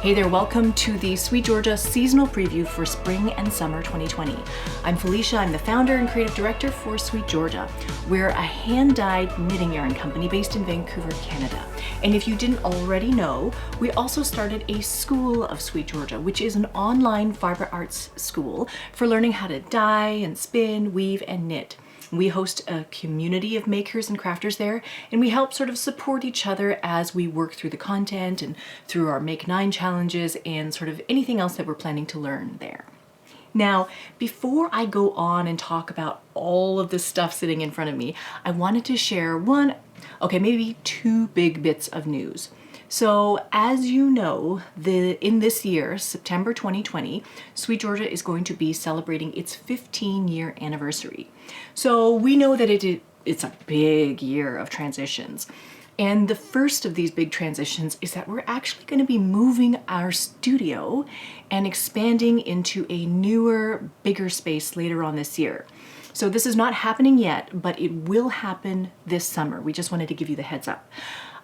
Hey there, welcome to the Sweet Georgia seasonal preview for spring and summer 2020. I'm Felicia, I'm the founder and creative director for Sweet Georgia. We're a hand-dyed knitting yarn company based in Vancouver, Canada. And if you didn't already know, we also started a school of Sweet Georgia, which is an online fiber arts school for learning how to dye and spin, weave, and knit. We host a community of makers and crafters there, and we help sort of support each other as we work through the content and through our Make 9 challenges and sort of anything else that we're planning to learn there. Now, before I go on and talk about all of the stuff sitting in front of me, I wanted to share maybe two big bits of news. So as you know, in this year, September 2020, Sweet Georgia is going to be celebrating its 15-year anniversary. So we know that it's a big year of transitions. And the first of these big transitions is that we're actually going to be moving our studio and expanding into a newer, bigger space later on this year. So this is not happening yet, but it will happen this summer. We just wanted to give you the heads up.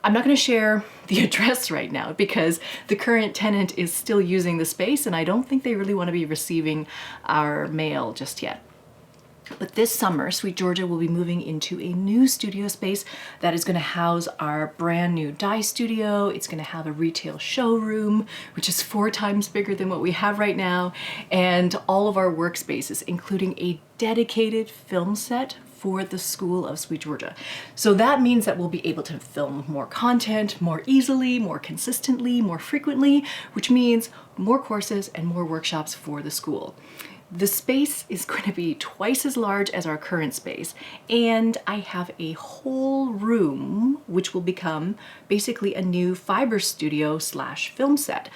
I'm not going to share the address right now because the current tenant is still using the space and I don't think they really want to be receiving our mail just yet. But this summer, Sweet Georgia will be moving into a new studio space that is going to house our brand new dye studio. It's going to have a retail showroom, which is 4 times bigger than what we have right now, and all of our workspaces, including a dedicated film set for the School of Sweet Georgia. So that means that we'll be able to film more content more easily, more consistently, more frequently, which means more courses and more workshops for the school. The space is going to be twice as large as our current space, and I have a whole room which will become basically a new fiber studio / film set.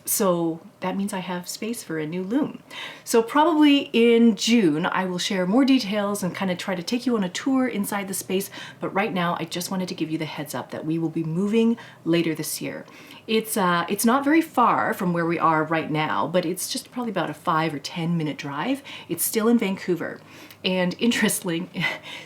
So that means I have space for a new loom. So probably in June, I will share more details and kind of try to take you on a tour inside the space. But right now, I just wanted to give you the heads up that we will be moving later this year. It's not very far from where we are right now, but it's just probably about a 5 or 10 minute drive. It's still in Vancouver. And interestingly,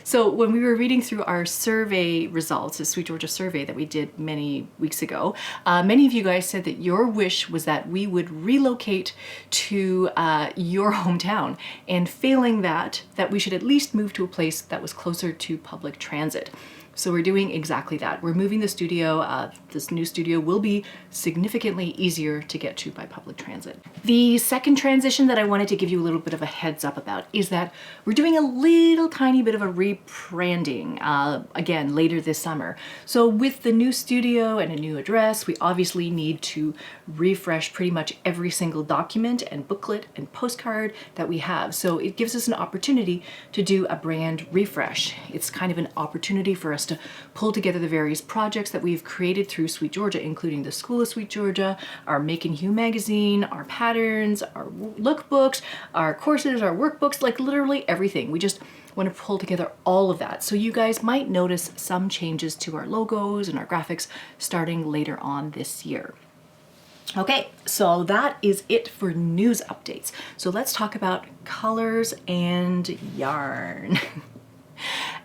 so when we were reading through our survey results, the Sweet Georgia survey that we did many weeks ago, many of you guys said that your wish was that we would relocate to your hometown, and failing that we should at least move to a place that was closer to public transit. So we're doing exactly that. We're moving the studio. This new studio will be significantly easier to get to by public transit. The second transition that I wanted to give you a little bit of a heads up about is that we're doing a little tiny bit of a rebranding again later this summer. So with the new studio and a new address, we obviously need to refresh pretty much every single document and booklet and postcard that we have. So it gives us an opportunity to do a brand refresh. It's kind of an opportunity for us to pull together the various projects that we've created through Sweet Georgia, including the School of Sweet Georgia, our Make and Hue magazine, our patterns, our lookbooks, our courses, our workbooks, like literally everything. We just want to pull together all of that. So you guys might notice some changes to our logos and our graphics starting later on this year. Okay, so that is it for news updates. So let's talk about colors and yarn.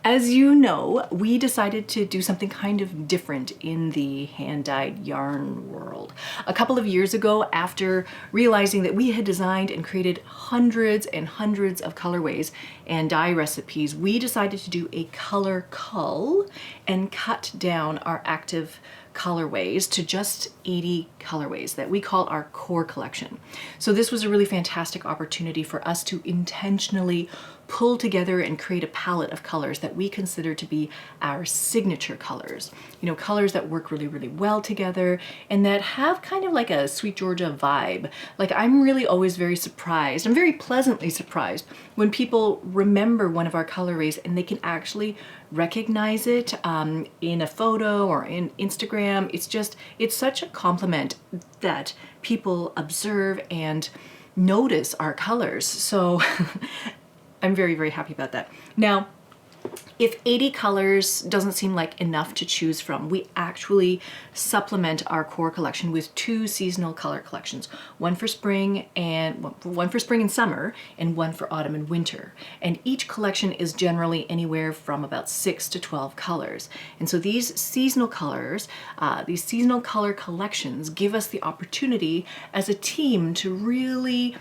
As you know, we decided to do something kind of different in the hand-dyed yarn world. A couple of years ago, after realizing that we had designed and created hundreds and hundreds of colorways and dye recipes, we decided to do a color cull and cut down our active colorways to just 80 colorways that we call our core collection. So this was a really fantastic opportunity for us to intentionally pull together and create a palette of colors that we consider to be our signature colors. You know, colors that work really, really well together and that have kind of like a Sweet Georgia vibe. Like, I'm really always very surprised. I'm very pleasantly surprised when people remember one of our colorways and they can actually recognize it in a photo or in Instagram. It's such a compliment that people observe and notice our colors. So I'm very, very happy about that. Now, If 80 colors doesn't seem like enough to choose from, we actually supplement our core collection with 2 seasonal color collections, one for spring and summer, and one for autumn and winter. And each collection is generally anywhere from about 6 to 12 colors. And so these seasonal colors, these seasonal color collections give us the opportunity as a team to really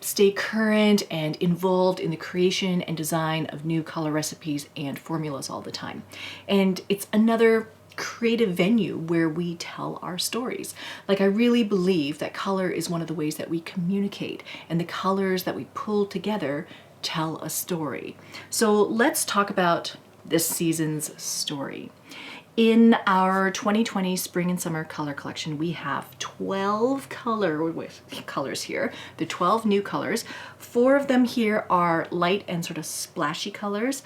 stay current and involved in the creation and design of new color recipes and formulas all the time. And it's another creative venue where we tell our stories. Like, I really believe that color is one of the ways that we communicate, and the colors that we pull together tell a story. So let's talk about this season's story. In our 2020 spring and summer color collection, we have 12 colors here, the 12 new colors. 4 of them here are light and sort of splashy colors,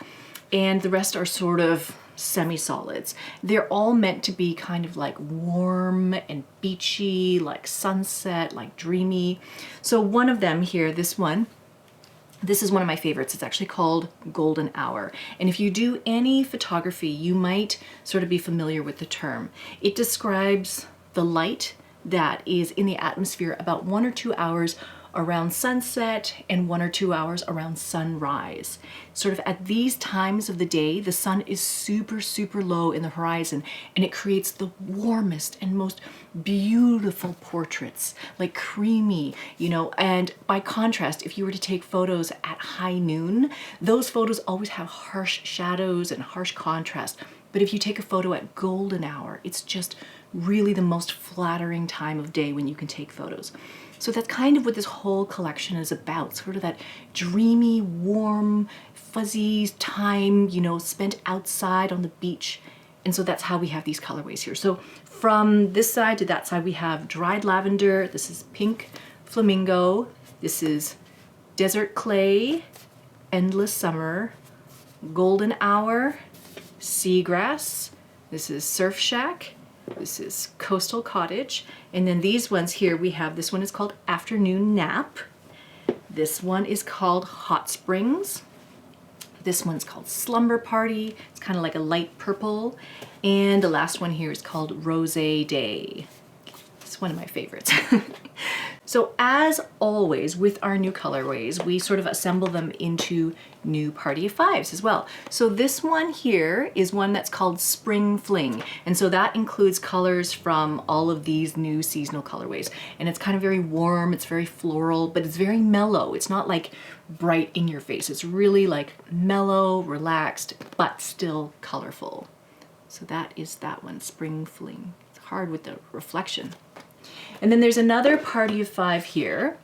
and the rest are sort of semi-solids. They're all meant to be kind of like warm and beachy, like sunset, like dreamy. So one of them here, this is one of my favorites. It's actually called Golden Hour. And if you do any photography, you might sort of be familiar with the term. It describes the light that is in the atmosphere about 1 or 2 hours around sunset and 1 or 2 hours around sunrise. Sort of at these times of the day, the sun is super, super low in the horizon, and it creates the warmest and most beautiful portraits, like creamy, and by contrast, if you were to take photos at high noon, those photos always have harsh shadows and harsh contrast. But if you take a photo at golden hour, it's just really the most flattering time of day when you can take photos. So that's kind of what this whole collection is about, sort of that dreamy, warm, fuzzy time, spent outside on the beach. And so that's how we have these colorways here. So from this side to that side, we have dried lavender. This is pink flamingo. This is desert clay, endless summer, golden hour, seagrass. This is surf shack. This is coastal cottage. And then these ones here, we have, this one is called afternoon nap. This one is called hot springs. This one's called slumber party. It's kind of like a light purple. And the last one here is called rosé day. It's one of my favorites. So as always with our new colorways, we sort of assemble them into new party of 5s as well. So this one here is one that's called Spring Fling. And so that includes colors from all of these new seasonal colorways. And it's kind of very warm, it's very floral, but it's very mellow. It's not like bright in your face. It's really like mellow, relaxed, but still colorful. So that is that one, Spring Fling. It's hard with the reflection. And then there's another party of 5 here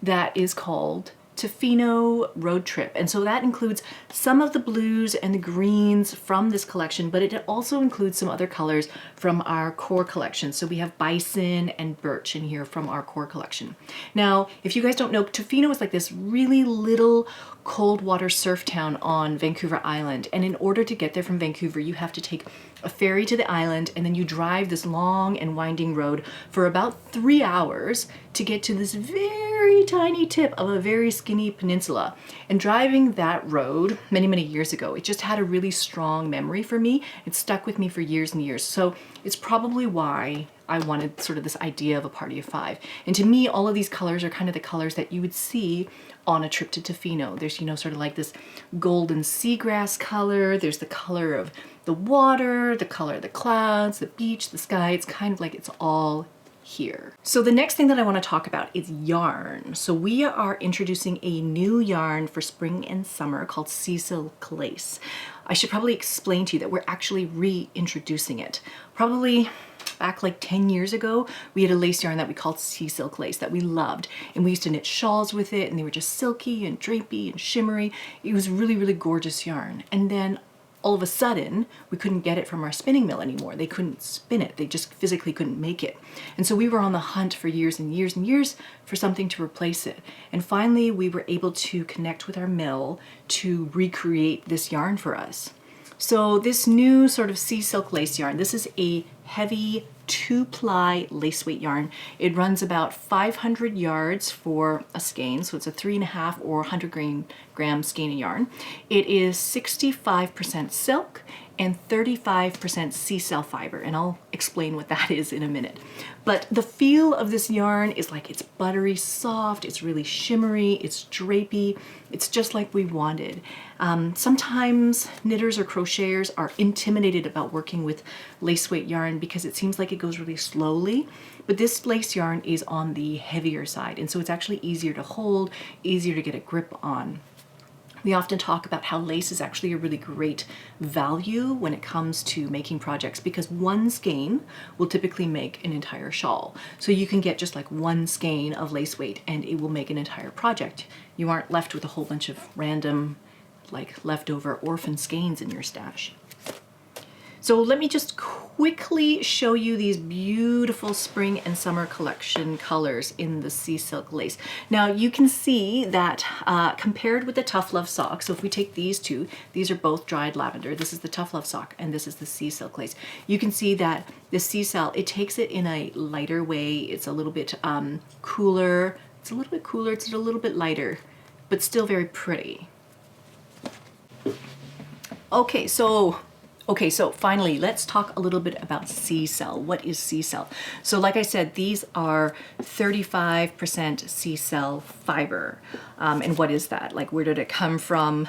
that is called Tofino Road Trip. And so that includes some of the blues and the greens from this collection, but it also includes some other colors from our core collection. So we have bison and birch in here from our core collection. Now, if you guys don't know, Tofino is like this really little cold water surf town on Vancouver Island. And in order to get there from Vancouver, you have to take a ferry to the island, and then you drive this long and winding road for about 3 hours to get to this very tiny tip of a very skinny peninsula. And driving that road many, many years ago, it just had a really strong memory for me. It stuck with me for years and years. So it's probably why I wanted sort of this idea of a party of 5. And to me, all of these colors are kind of the colors that you would see on a trip to Tofino. There's, sort of like this golden seagrass color. There's the color of the water, the color of the clouds, the beach, the sky. It's kind of like it's all here. So the next thing that I want to talk about is yarn. So we are introducing a new yarn for spring and summer called Sea Silk Lace. I should probably explain to you that we're actually reintroducing it. Probably back like 10 years ago, we had a lace yarn that we called Sea Silk Lace that we loved. And we used to knit shawls with it, and they were just silky and drapey and shimmery. It was really, really gorgeous yarn. And then all of a sudden, we couldn't get it from our spinning mill anymore. They couldn't spin it. They just physically couldn't make it. And so we were on the hunt for years and years and years for something to replace it. And finally, we were able to connect with our mill to recreate this yarn for us. So this new sort of Sea Silk Lace yarn, this is a heavy 2-ply lace weight yarn. It runs about 500 yards for a skein, so it's a 3.5 or 100-gram skein of yarn. It is 65% silk and 35% sea cell fiber, and I'll explain what that is in a minute. But the feel of this yarn is like it's buttery soft, it's really shimmery, it's drapey, it's just like we wanted. Sometimes knitters or crocheters are intimidated about working with lace weight yarn because it seems like it goes really slowly, but this lace yarn is on the heavier side, and so it's actually easier to hold, easier to get a grip on. We often talk about how lace is actually a really great value when it comes to making projects, because one skein will typically make an entire shawl. So you can get just like one skein of lace weight and it will make an entire project. You aren't left with a whole bunch of random, like, leftover orphan skeins in your stash. So let me just quickly show you these beautiful spring and summer collection colors in the sea silk lace. Now you can see that compared with the Tough Love sock, so if we take these two, these are both dried lavender. This is the Tough Love sock and this is the sea silk lace. You can see that the sea cell, it takes it in a lighter way. It's a little bit cooler. It's a little bit cooler. It's a little bit lighter, but still very pretty. Okay, so finally, let's talk a little bit about sea cell. What is sea cell? So like I said, these are 35% sea cell fiber. And what is that? Like, where did it come from?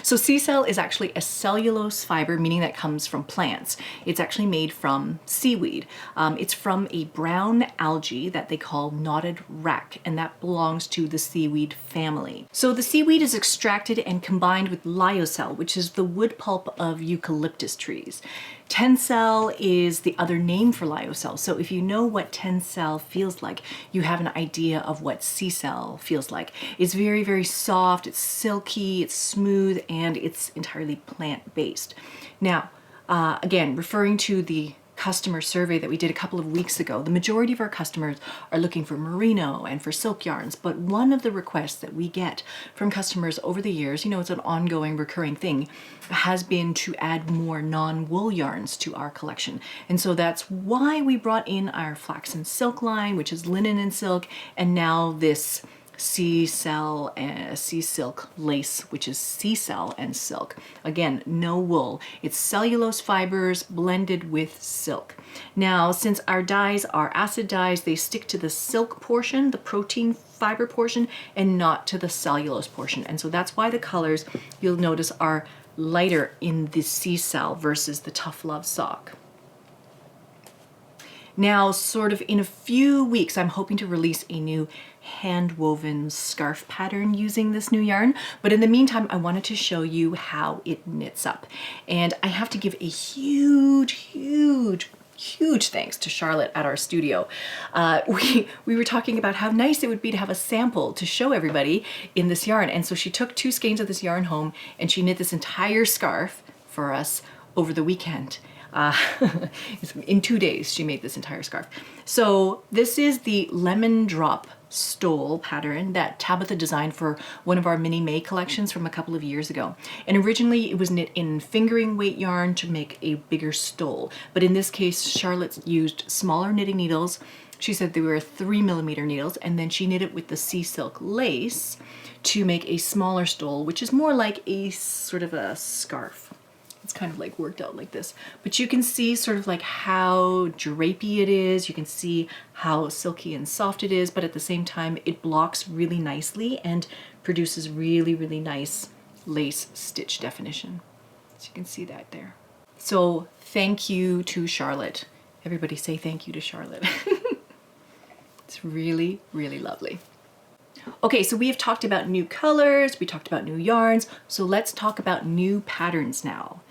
So sea cell is actually a cellulose fiber, meaning that comes from plants. It's actually made from seaweed. It's from a brown algae that they call knotted wrack, and that belongs to the seaweed family. So the seaweed is extracted and combined with lyocell, which is the wood pulp of eucalyptus trees. Tencel is the other name for lyocell. So if you know what tencel feels like, you have an idea of what sea cell feels like. It's very, very soft, it's silky, it's smooth, and it's entirely plant-based. Now, again, referring to the customer survey that we did a couple of weeks ago, the majority of our customers are looking for merino and for silk yarns, but one of the requests that we get from customers over the years, you know, it's an ongoing recurring thing, has been to add more non-wool yarns to our collection. And so that's why we brought in our flax and silk line, which is linen and silk, and now this sea cell and sea silk lace, which is sea cell and silk. Again, no wool. It's cellulose fibers blended with silk. Now, since our dyes are acid dyes, they stick to the silk portion, the protein fiber portion, and not to the cellulose portion. And so that's why the colors, you'll notice, are lighter in the sea cell versus the Tough Love sock. Now, sort of in a few weeks, I'm hoping to release a new hand-woven scarf pattern using this new yarn. But in the meantime, I wanted to show you how it knits up. And I have to give a huge thanks to Charlotte at our studio. We were talking about how nice it would be to have a sample to show everybody in this yarn. And so she took 2 skeins of this yarn home and she knit this entire scarf for us over the weekend. In 2 days, she made this entire scarf. So this is the lemon drop stole pattern that Tabitha designed for one of our mini May collections from a couple of years ago. And originally it was knit in fingering weight yarn to make a bigger stole. But in this case, Charlotte used smaller knitting needles. She said they were 3mm needles, and then she knit it with the sea silk lace to make a smaller stole, which is more like a sort of a scarf. It's kind of like worked out like this, but you can see sort of like how drapey it is. You can see how silky and soft it is, but at the same time, it blocks really nicely and produces really, really nice lace stitch definition. So you can see that there. So thank you to Charlotte. Everybody say thank you to Charlotte. It's really, really lovely. Okay, so we have talked about new colors, we talked about new yarns, so let's talk about new patterns now.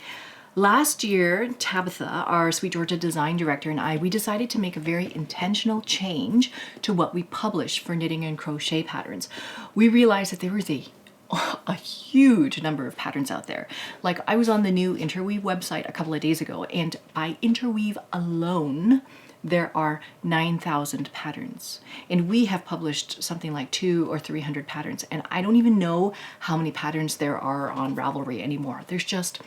Last year, Tabitha, our SweetGeorgia design director, and we decided to make a very intentional change to what we publish for knitting and crochet patterns. We realized that there was a huge number of patterns out there. Like, I was on the new Interweave website a couple of days ago, and by Interweave alone, there are 9,000 patterns. And we have published something like 200 or 300 patterns. And I don't even know how many patterns there are on Ravelry anymore. There's just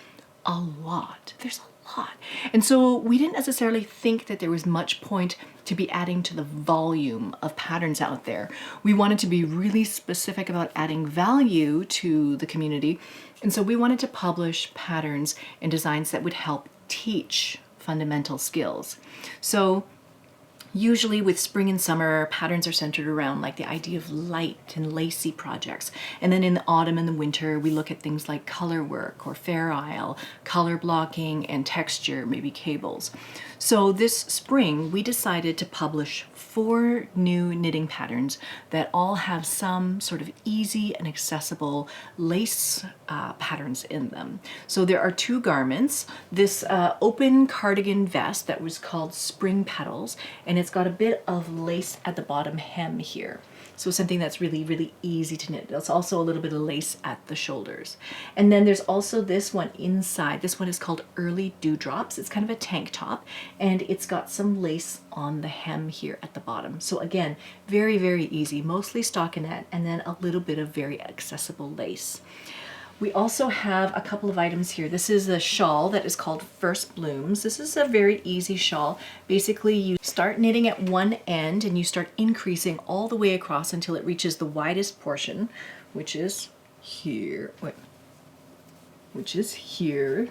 a lot. There's a lot. And so we didn't necessarily think that there was much point to be adding to the volume of patterns out there. We wanted to be really specific about adding value to the community. And so we wanted to publish patterns and designs that would help teach fundamental skills. So usually with spring and summer, patterns are centered around like the idea of light and lacy projects. And then in the autumn and the winter, we look at things like color work or fair isle, color blocking and texture, maybe cables. So this spring, we decided to publish 4 new knitting patterns that all have some sort of easy and accessible lace patterns in them. So there are 2 garments, this open cardigan vest that was called Spring Petals, and it's got a bit of lace at the bottom hem here. So something that's really, really easy to knit. There's also a little bit of lace at the shoulders. And then there's also this one inside. This one is called Early Dewdrops. It's kind of a tank top, and it's got some lace on the hem here at the bottom. So again, very, very easy, mostly stockinette, and then a little bit of very accessible lace. We also have a couple of items here. This is a shawl that is called First Blooms. This is a very easy shawl. Basically, you start knitting at one end and you start increasing all the way across until it reaches the widest portion, which is here. Wait, which is here.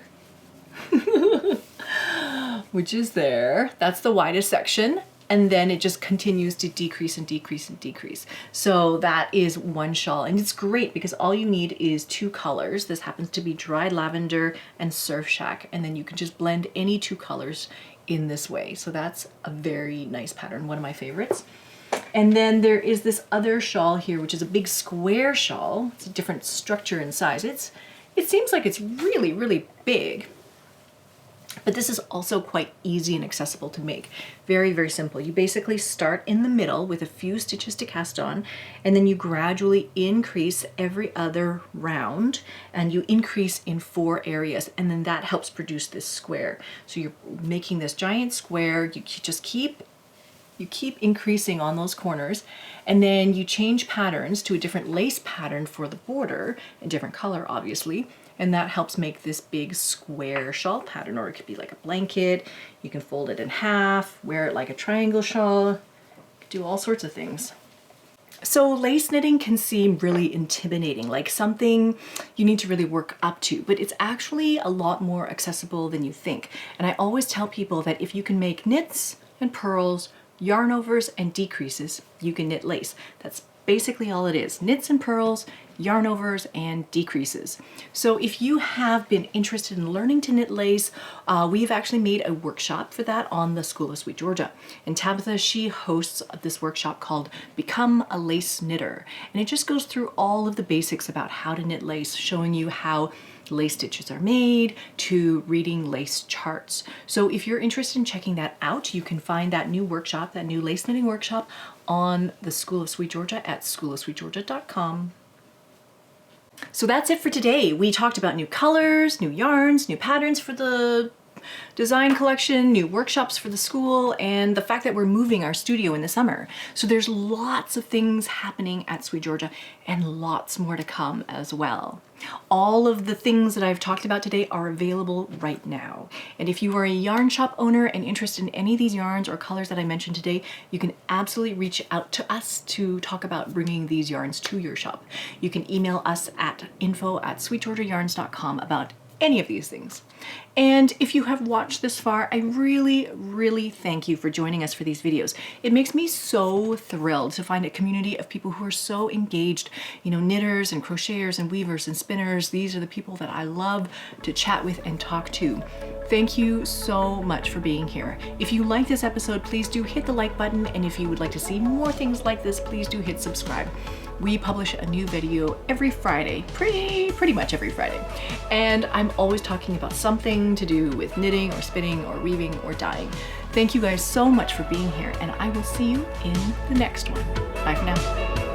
Which is there. That's the widest section. And then it just continues to decrease and decrease and decrease. So that is one shawl, and it's great because all you need is 2 colors. This happens to be Dry Lavender and Surf Shack, and then you can just blend any 2 colors in this way. So that's a very nice pattern, one of my favorites. And then there is this other shawl here, which is a big square shawl. It's a different structure and size. It seems like it's really, really big. But this is also quite easy and accessible to make. Very, very simple. You basically start in the middle with a few stitches to cast on, and then you gradually increase every other round, and you increase in 4 areas, and then that helps produce this square. So you're making this giant square. You just keep increasing on those corners, and then you change patterns to a different lace pattern for the border, a different color obviously, and that helps make this big square shawl pattern. Or it could be like a blanket, you can fold it in half, wear it like a triangle shawl, you can do all sorts of things. So lace knitting can seem really intimidating, like something you need to really work up to, but it's actually a lot more accessible than you think. And I always tell people that if you can make knits and purls, yarn overs and decreases, you can knit lace. That's basically all it is. Knits and purls, yarn overs, and decreases. So if you have been interested in learning to knit lace, we've actually made a workshop for that on the School of Sweet Georgia. And Tabitha, she hosts this workshop called Become a Lace Knitter. And it just goes through all of the basics about how to knit lace, showing you how lace stitches are made, to reading lace charts. So if you're interested in checking that out, you can find that new workshop, that new lace knitting workshop, on the School of Sweet Georgia at schoolofsweetgeorgia.com. So that's it for today. We talked about new colors, new yarns, new patterns for the design collection, new workshops for the school, and the fact that we're moving our studio in the summer. So there's lots of things happening at Sweet Georgia and lots more to come as well. All of the things that I've talked about today are available right now. And if you are a yarn shop owner and interested in any of these yarns or colors that I mentioned today, you can absolutely reach out to us to talk about bringing these yarns to your shop. You can email us at info@sweetgeorgiayarns.com about any of these things. And if you have watched this far, I really, really thank you for joining us for these videos. It makes me so thrilled to find a community of people who are so engaged, you know, knitters and crocheters and weavers and spinners. These are the people that I love to chat with and talk to. Thank you so much for being here. If you like this episode, please do hit the like button. And if you would like to see more things like this, please do hit subscribe. We publish a new video every Friday, pretty much every Friday. And I'm always talking about something to do with knitting or spinning or weaving or dyeing. Thank you guys so much for being here, and I will see you in the next one. Bye for now.